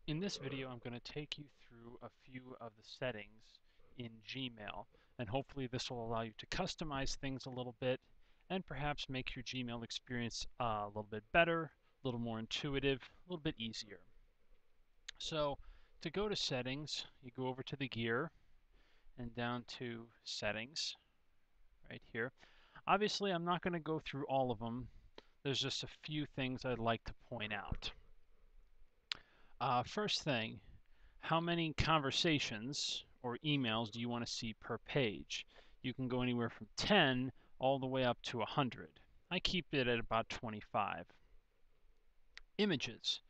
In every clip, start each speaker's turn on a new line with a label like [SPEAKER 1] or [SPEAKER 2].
[SPEAKER 1] In this video, I'm going to take you through a few of the settings in Gmail, and hopefully this will allow you to customize things a little bit and perhaps make your Gmail experience a little bit better, a little more intuitive, a little bit easier. So to go to settings, you go over to the gear and down to settings right here. Obviously, I'm not going to go through all of them. There's just a few things I'd like to point out. First thing, how many conversations or emails do you want to see per page? You can go anywhere from 10 all the way up to 100. I keep it at about 25. Images.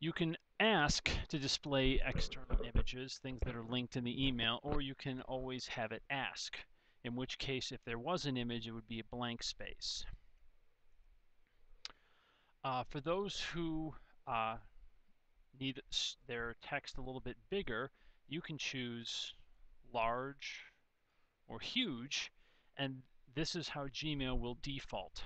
[SPEAKER 1] You can ask to display external images, things that are linked in the email, or you can always have it ask, in which case if there was an image it would be a blank space. For those who need their text a little bit bigger, you can choose large or huge, and this is how Gmail will default.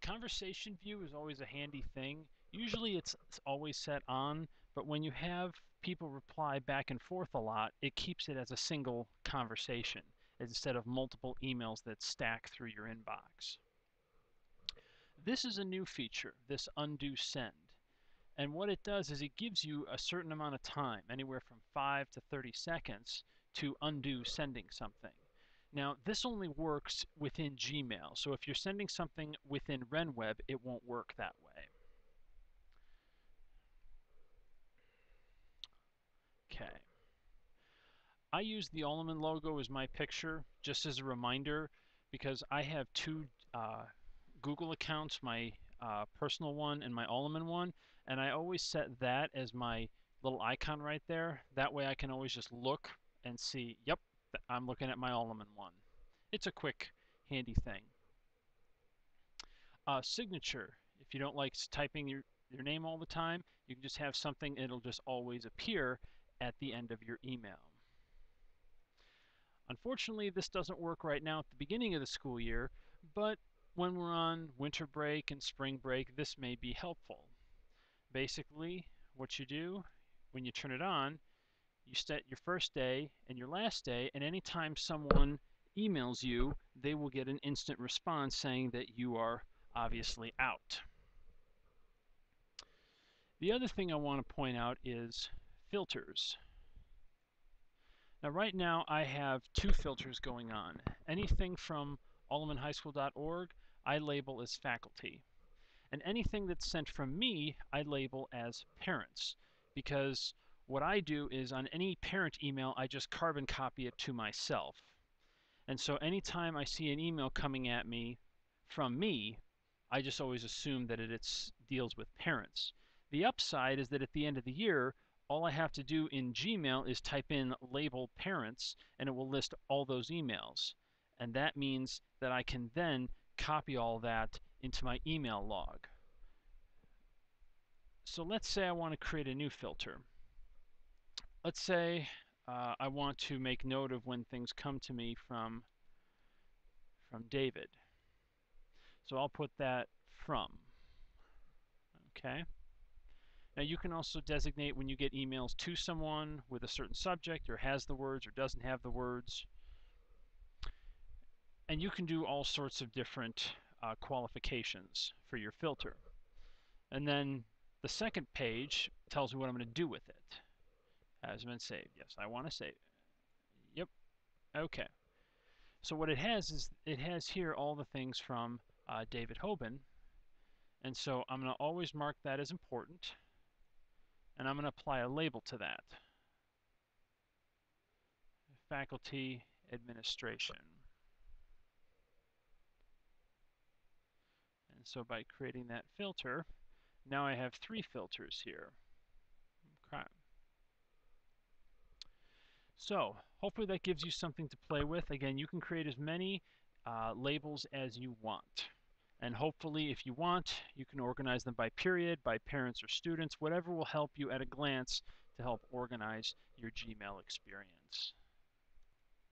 [SPEAKER 1] Conversation view is always a handy thing. Usually it's always set on, but when you have people reply back and forth a lot, it keeps it as a single conversation instead of multiple emails that stack through your inbox. This is a new feature, this undo send. And what it does is it gives you a certain amount of time, anywhere from 5 to 30 seconds, to undo sending something. Now, this only works within Gmail, so if you're sending something within RenWeb, it won't work that way. Okay. I use the Alleman logo as my picture, just as a reminder, because I have two Google accounts, my personal one and my Alleman one, and I always set that as my little icon right there. That way I can always just look and see, yep, I'm looking at my Alleman one. It's a quick, handy thing. Signature. If you don't like typing your name all the time, you can just have something, it'll just always appear at the end of your email. Unfortunately, this doesn't work right now at the beginning of the school year, but when we're on winter break and spring break, this may be helpful. Basically, what you do when you turn it on, you set your first day and your last day, and anytime someone emails you, they will get an instant response saying that you are obviously out. The other thing I want to point out is filters. Now right now I have two filters going on. Anything from allemanhighschool.org I label as faculty. And anything that's sent from me I label as parents, because what I do is on any parent email I just carbon copy it to myself. And so anytime I see an email coming at me from me, I just always assume that it deals with parents. The upside is that at the end of the year, all I have to do in Gmail is type in label parents and it will list all those emails. And that means that I can then copy all that into my email log. So let's say I want to create a new filter. Let's say I want to make note of when things come to me from David. So I'll put that from. Okay. Now you can also designate when you get emails to someone with a certain subject or has the words or doesn't have the words. And you can do all sorts of different qualifications for your filter. And then the second page tells me what I'm going to do with it. Has been saved. Yes, I want to save it. Yep. Okay. So what it has is it has here all the things from David Hoban. And so I'm going to always mark that as important. And I'm going to apply a label to that. Faculty administration. And so by creating that filter, now I have three filters here. Okay. So hopefully that gives you something to play with. Again, you can create as many labels as you want. And hopefully, if you want, you can organize them by period, by parents or students, whatever will help you at a glance to help organize your Gmail experience.